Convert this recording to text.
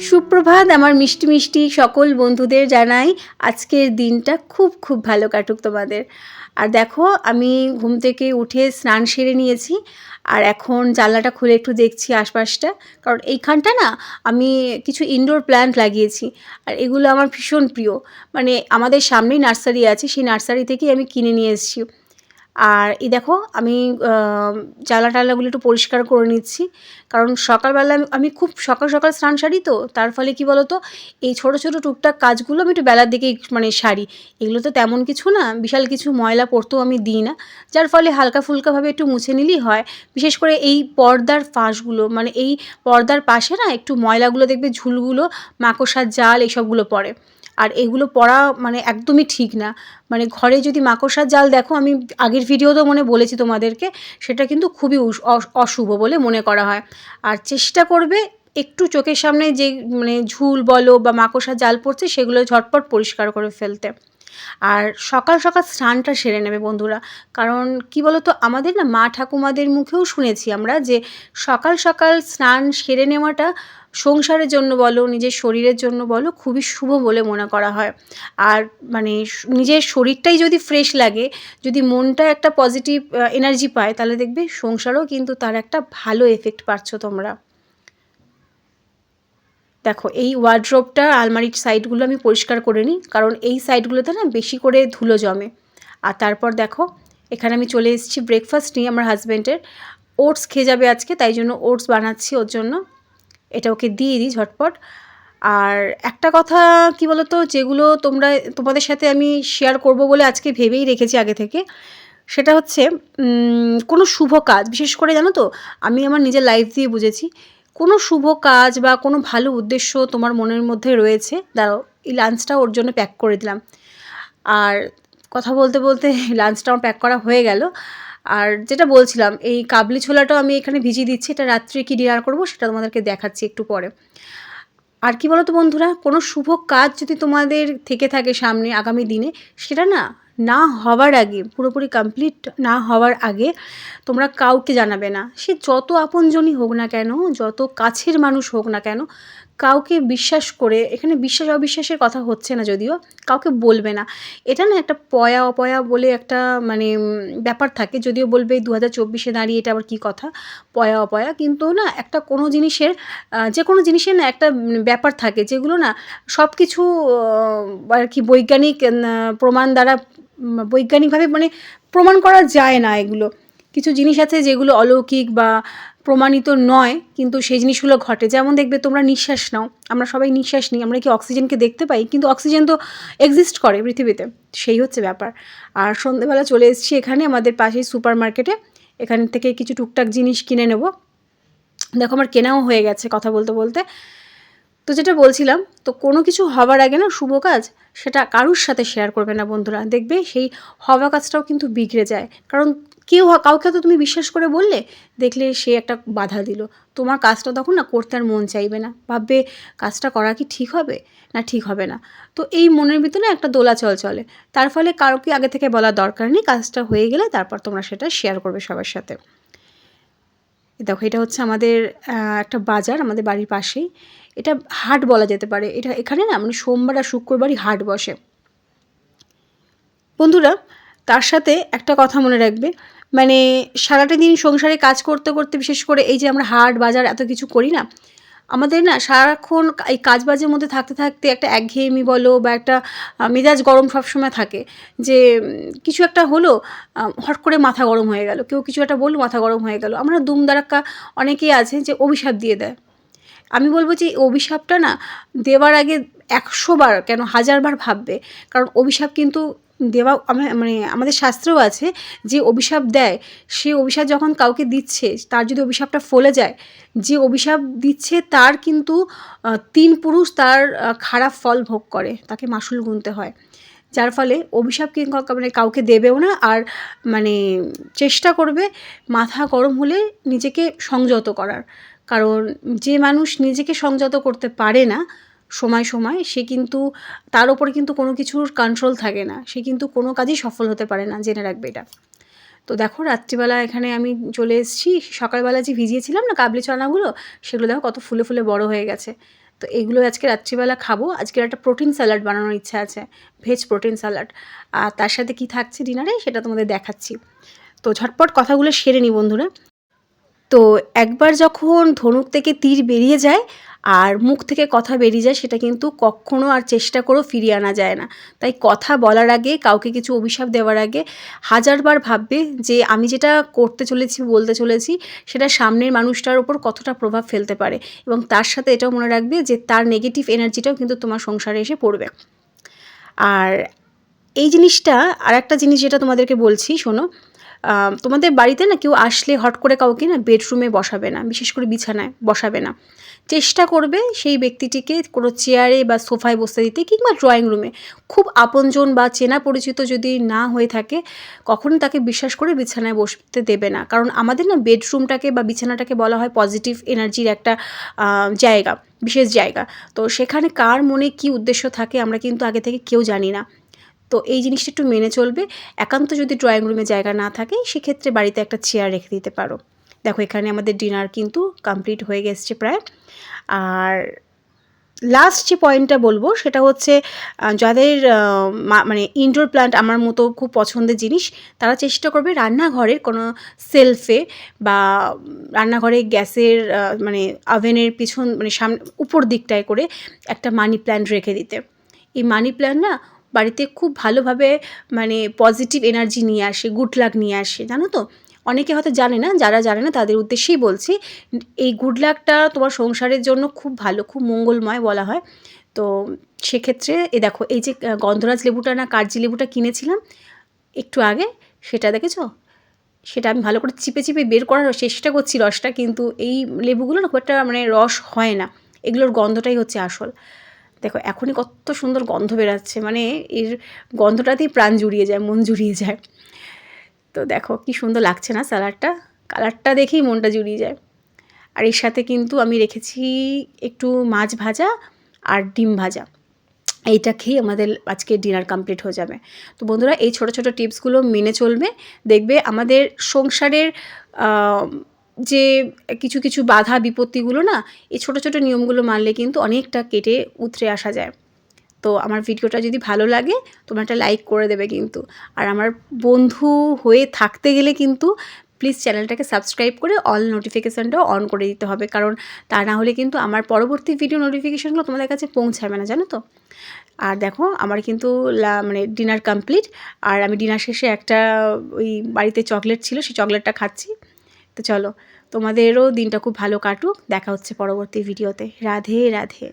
সুপ্রভাত আমার মিষ্টি মিষ্টি সকল বন্ধুদের জানাই আজকের দিনটা খুব খুব ভালো কাটুক তোমাদের। আর দেখো আমি ঘুম থেকে উঠে স্নান সেরে নিয়েছি, আর এখন জানলাটা খুলে একটু দেখছি আশপাশটা, কারণ এইখানটা না আমি কিছু ইনডোর প্ল্যান্ট লাগিয়েছি, আর এগুলো আমার ভীষণ প্রিয়। মানে আমাদের সামনেই নার্সারি আছে, সেই নার্সারি থেকেই আমি কিনে নিয়ে এসেছি। আর এই দেখো আমি জানলা টানলাগুলো একটু পরিষ্কার করে নিচ্ছি, কারণ সকালবেলা আমি খুব সকাল সকাল স্নান সারি, তো তার ফলে কি বলো তো, এই ছোটো ছোটো টুকটাক কাজগুলো আমি একটু বেলার দিকেই মানে সারি। এগুলো তো তেমন কিছু না, বিশাল কিছু ময়লা পড়তেও আমি দিই না, যার ফলে হালকা ফুলকাভাবে একটু মুছে নিলেই হয়। বিশেষ করে এই পর্দার ফাঁসগুলো, মানে এই পর্দার পাশে না একটু ময়লাগুলো দেখবে, ঝুলগুলো, মাকড়সার জাল এইসবগুলো পড়ে, আর এগুলো পড়া মানে একদমই ঠিক না। মানে ঘরে যদি মাকড়সার জাল দেখো, আমি আগের ভিডিওতেও মনে বলেছি তোমাদেরকে, সেটা কিন্তু খুবই অশুভ বলে মনে করা হয়। আর চেষ্টা করবে একটু চোখের সামনে যে মানে ঝুল বলো বা মাকড়সার জাল পড়ছে, সেগুলো ঝটপট পরিষ্কার করে ফেলতে। আর সকাল সকাল স্নানটা সেরে নেবে বন্ধুরা, কারণ কি বলো তো, আমাদের না মা ঠাকুমাদের মুখেও শুনেছি আমরা যে সকাল সকাল স্নান সেরে নেওয়াটা সংসারের জন্য বলো, নিজের শরীরের জন্য বলো, খুবই শুভ বলে মনে করা হয়। আর মানে নিজের শরীরটাই যদি ফ্রেশ লাগে, যদি মনটা একটা পজিটিভ এনার্জি পায়, তাহলে দেখবে সংসারেও কিন্তু তার একটা ভালো এফেক্ট পাচ্ছ তোমরা। দেখো এই ওয়ার্ড্রোবটা, আলমারির সাইডগুলো আমি পরিষ্কার করে নিই, কারণ এই সাইডগুলোতে না বেশি করে ধুলো জমে। আর তারপর দেখো এখানে আমি চলে এসেছি ব্রেকফাস্ট নিয়ে। আমার হাজব্যান্ডের ওটস খেয়ে যাবে আজকে, তাই জন্য ওটস বানাচ্ছি ওর জন্য। এটা ওকে দিয়ে দিই ঝটপট। আর একটা কথা কি বলো তো, যেগুলো তোমাদের সাথে আমি শেয়ার করব বলে আজকে ভেবেই রেখেছি আগে থেকে, সেটা হচ্ছে কোনো শুভ কাজ, বিশেষ করে জানো তো, আমি আমার নিজের লাইফ দিয়ে বুঝেছি, কোনো শুভ কাজ বা কোনো ভালো উদ্দেশ্য তোমার মনের মধ্যে রয়েছে, দাঁড়াও এই লাঞ্চটা ওর জন্য প্যাক করে দিলাম। আর কথা বলতে বলতে লাঞ্চটা আমার প্যাক করা হয়ে গেল। আর যেটা বলছিলাম, এই কাবলি ছোলাটাও আমি এখানে ভিজিয়ে দিচ্ছি, এটা রাত্রে কি ডিনার করব সেটা তোমাদেরকে দেখাচ্ছি একটু পরে। আর কি বলো তো বন্ধুরা, কোনো শুভ কাজ যদি তোমাদের থেকে থাকে সামনে আগামী দিনে, সেটা না হওয়ার আগে, পুরোপুরি কমপ্লিট না হওয়ার আগে তোমরা কাউকে জানাবে না। সে যত আপনজনই হোক না কেন, যত কাছের মানুষ হোক না কেন, কাউকে বিশ্বাস করে, এখানে বিশ্বাস অবিশ্বাসের কথা হচ্ছে না যদিও, কাউকে বলবে না। এটা না একটা পয়া অপয়া বলে একটা মানে ব্যাপার থাকে, যদিও বলবে 2024-এ দাঁড়িয়ে এটা আবার কী কথা, পয়া অপয়া, কিন্তু না একটা কোনো জিনিসের যে কোনো জিনিসের না একটা ব্যাপার থাকে, যেগুলো না সব কিছু আর কি বৈজ্ঞানিক প্রমাণ দ্বারা বৈজ্ঞানিকভাবে মানে প্রমাণ করা যায় না। এগুলো কিছু জিনিস আছে যেগুলো অলৌকিক বা প্রমাণিত নয়, কিন্তু সেই জিনিসগুলো ঘটে। যেমন দেখবে তোমরা নিঃশ্বাস নাও, আমরা সবাই নিঃশ্বাস নিই, আমরা কি অক্সিজেনকে দেখতে পাই? কিন্তু অক্সিজেন তো এক্সিস্ট করে পৃথিবীতে, সেই হচ্ছে ব্যাপার। আর সন্ধ্যেবেলা চলে এসেছি এখানে আমাদের পাশেই সুপার মার্কেটে, এখান থেকে কিছু টুকটাক জিনিস কিনে নেব। দেখো আমার কেনাও হয়ে গেছে কথা বলতে বলতে। তো যেটা বলছিলাম, তো কোনো কিছু হওয়ার আগে না শুভ কাজ সেটা কারুর সাথে শেয়ার করবে না বন্ধুরা, দেখবে সেই হওয়া কাজটাও কিন্তু বিগড়ে যায়। কারণ কাউকে তো তুমি বিশ্বাস করে বললে, দেখলে সে একটা বাধা দিল, তোমার কাজটা তখন না করতে আর মন চাইবে না, ভাববে কাজটা করা কি ঠিক হবে না ঠিক হবে না। তো এই মনের ভিতরে একটা দোলাচল চলে, তার ফলে কাউকে আগে থেকে বলার দরকার নেই, কাজটা হয়ে গেলে তারপর তোমরা সেটা শেয়ার করবে সবার সাথে। দেখো এটা হচ্ছে আমাদের একটা বাজার, আমাদের বাড়ির পাশেই, এটা হাট বলা যেতে পারে। এটা এখানে না মানে সোমবার আর শুক্রবারই হাট বসে বন্ধুরা। তার সাথে একটা কথা মনে রাখবে, মানে সারাটা দিন সংসারে কাজ করতে করতে, বিশেষ করে এই যে আমরা হাট বাজার এত কিছু করি না, আমাদের না সারাক্ষণ এই কাজ বাজের মধ্যে থাকতে থাকতে একটা একঘেয়েমি বলো বা একটা মেজাজ গরম সবসময় থাকে, যে কিছু একটা হলো হট করে মাথা গরম হয়ে গেল, কেউ কিছু একটা বললো মাথা গরম হয়ে গেল, আমরা দুমদারাক্কা অনেকেই আছে যে অভিশাপ দিয়ে দেয়। আমি বলবো যে অভিশাপটা না দেওয়ার আগে 100 বার কেন 1000 বার ভাববে, কারণ অভিশাপ কিন্তু দেওয়া মানে আমাদের শাস্ত্রেও আছে, যে অভিশাপ দেয় সে অভিশাপ যখন কাউকে দিচ্ছে, তার যদি অভিশাপটা ফলে যায়, যে অভিশাপ দিচ্ছে তার কিন্তু 3 পুরুষ তার খারাপ ফল ভোগ করে, তাকে মাসুল গুনতে হয়। যার ফলে অভিশাপ মানে কাউকে দেবেও না, আর মানে চেষ্টা করবে মাথা গরম হলে নিজেকে সংযত করার। কারণ যে মানুষ নিজেকে সংযত করতে পারে না সময় সময়, সে কিন্তু তার ওপরে কিন্তু কোনো কিছুর কন্ট্রোল থাকে না, সে কিন্তু কোনো কাজেই সফল হতে পারে না, জেনে রাখবে এটা। তো দেখো রাত্রিবেলা এখানে আমি চলে এসেছি, সকালবেলা যে ভিজিয়েছিলাম না কাবলি চানাগুলো, সেগুলো দেখো কত ফুলে ফুলে বড় হয়ে গেছে। তো এগুলো আজকে রাত্রিবেলা খাবো। আজকের একটা প্রোটিন স্যালাড বানানোর ইচ্ছা আছে, ভেজ প্রোটিন স্যালাড। আর তার সাথে কি থাকছে ডিনারে সেটা তোমাদের দেখাচ্ছি। তো ঝটপট কথাগুলো সেরে নিই বন্ধুরা। তো একবার যখন ধনুক থেকে তীর বেরিয়ে যায় আর মুখ থেকে কথা বেরিয়ে যায়, সেটা কিন্তু কখনো আর চেষ্টা করেও ফিরিয়ে আনা যায় না। তাই কথা বলার আগে, কাউকে কিছু অভিশাপ দেওয়ার আগে হাজারবার ভাববে যে আমি যেটা করতে চলেছি, বলতে চলেছি, সেটা সামনের মানুষটার ওপর কতটা প্রভাব ফেলতে পারে। এবং তার সাথে এটাও মনে রাখবে যে তার নেগেটিভ এনার্জিটাও কিন্তু তোমার সংসারে এসে পড়বে। আর এই জিনিসটা, আর একটা জিনিস যেটা তোমাদেরকে বলছি শোনো, তোমাদের বাড়িতে না কেউ আসলে হট করে কাউকে না বেডরুমে বসাবে না, বিশেষ করে বিছানায় বসাবে না। চেষ্টা করবে সেই ব্যক্তিটিকে কোনো চেয়ারে বা সোফায় বসতে দিতে, কিংবা ড্রয়িং রুমে। খুব আপনজন বা চেনা পরিচিত যদি না হয়ে থাকে, কখনোই তাকে বিশ্বাস করে বিছানায় বসতে দেবে না। কারণ আমাদের না বেডরুমটাকে বা বিছানাটাকে বলা হয় পজিটিভ এনার্জির একটা জায়গা, বিশেষ জায়গা। তো সেখানে কার মনে কী উদ্দেশ্য থাকে আমরা কিন্তু আগে থেকে কেউ জানি না। তো এই জিনিসটা একটু মেনে চলবে। একান্ত যদি ড্রয়িং রুমে জায়গা না থাকে, সেক্ষেত্রে বাড়িতে একটা চেয়ার রেখে দিতে পারো। দেখো এখানে আমাদের ডিনার কিন্তু কমপ্লিট হয়ে গেছে প্রায়। আর লাস্ট যে পয়েন্টটা বলবো সেটা হচ্ছে, যাদের মানে ইনডোর প্ল্যান্ট আমার মতো খুব পছন্দের জিনিস, তারা চেষ্টা করবে রান্নাঘরের কোনো সেলফে বা রান্নাঘরে গ্যাসের মানে ওভেনের পিছন মানে উপর দিকটায় করে একটা মানি প্ল্যান্ট রেখে দিতে। এই মানি প্ল্যান্ট না বাড়িতে খুব ভালোভাবে মানে পজিটিভ এনার্জি নিয়ে আসে, গুড লাক নিয়ে আসে, জানো তো? অনেকে হয়তো জানে না, যারা জানে না তাদের উদ্দেশ্যেই বলছি। এই গুড লাকটা তোমার সংসারের জন্য খুব ভালো, খুব মঙ্গলময় বলা হয়। তো সেক্ষেত্রে দেখো এই যে গন্ধরাজ লেবুটা না কাগজি লেবুটা কিনেছিলাম একটু আগে, সেটা দেখেছো? সেটা আমি ভালো করে চিপে চিপে বের করার চেষ্টা করছি রসটা, কিন্তু এই লেবুগুলো না খুব একটা মানে রস হয় না, এগুলোর গন্ধটাই হচ্ছে আসল। দেখো এখনই কত সুন্দর গন্ধ বেরাচ্ছে, মানে এর গন্ধটাতেই প্রাণ জুড়িয়ে যায়, মন জুড়িয়ে যায়। তো দেখো কি সুন্দর লাগছে না স্যালাডটা, কালারটা দেখেই মনটা জুড়িয়ে যায়। আর এর সাথে কিন্তু আমি রেখেছি একটু মাছ ভাজা আর ডিম ভাজা। এইটা খেয়েই আমাদের আজকে ডিনার কমপ্লিট হয়ে যাবে। তো বন্ধুরা এই ছোটো ছোটো টিপসগুলো মেনে চলবে, দেখবে আমাদের সংসারের যে কিছু কিছু বাধা বিপত্তিগুলো না, এই ছোটো ছোটো নিয়মগুলো মানলে কিন্তু অনেকটা কেটে উতরে আসা যায়। তো আমার ভিডিওটা যদি ভালো লাগে তোমরা একটা লাইক করে দেবে কিন্তু। আর আমার বন্ধু হয়ে থাকতে গেলে কিন্তু প্লিজ চ্যানেলটাকে সাবস্ক্রাইব করে অল নোটিফিকেশানটাও অন করে দিতে হবে, কারণ তা না হলে কিন্তু আমার পরবর্তী ভিডিও নোটিফিকেশানগুলো তোমাদের কাছে পৌঁছাবে না, জানো তো? আর দেখো আমার কিন্তু মানে ডিনার কমপ্লিট। আর আমি ডিনার শেষে একটা ওই বাড়িতে চকলেট ছিল, সেই চকলেটটা খাচ্ছি। তো চলো, তোমাদেরও দিনটা খুব ভালো কাটুক। দেখা হচ্ছে পরবর্তী ভিডিওতে। রাধে রাধে।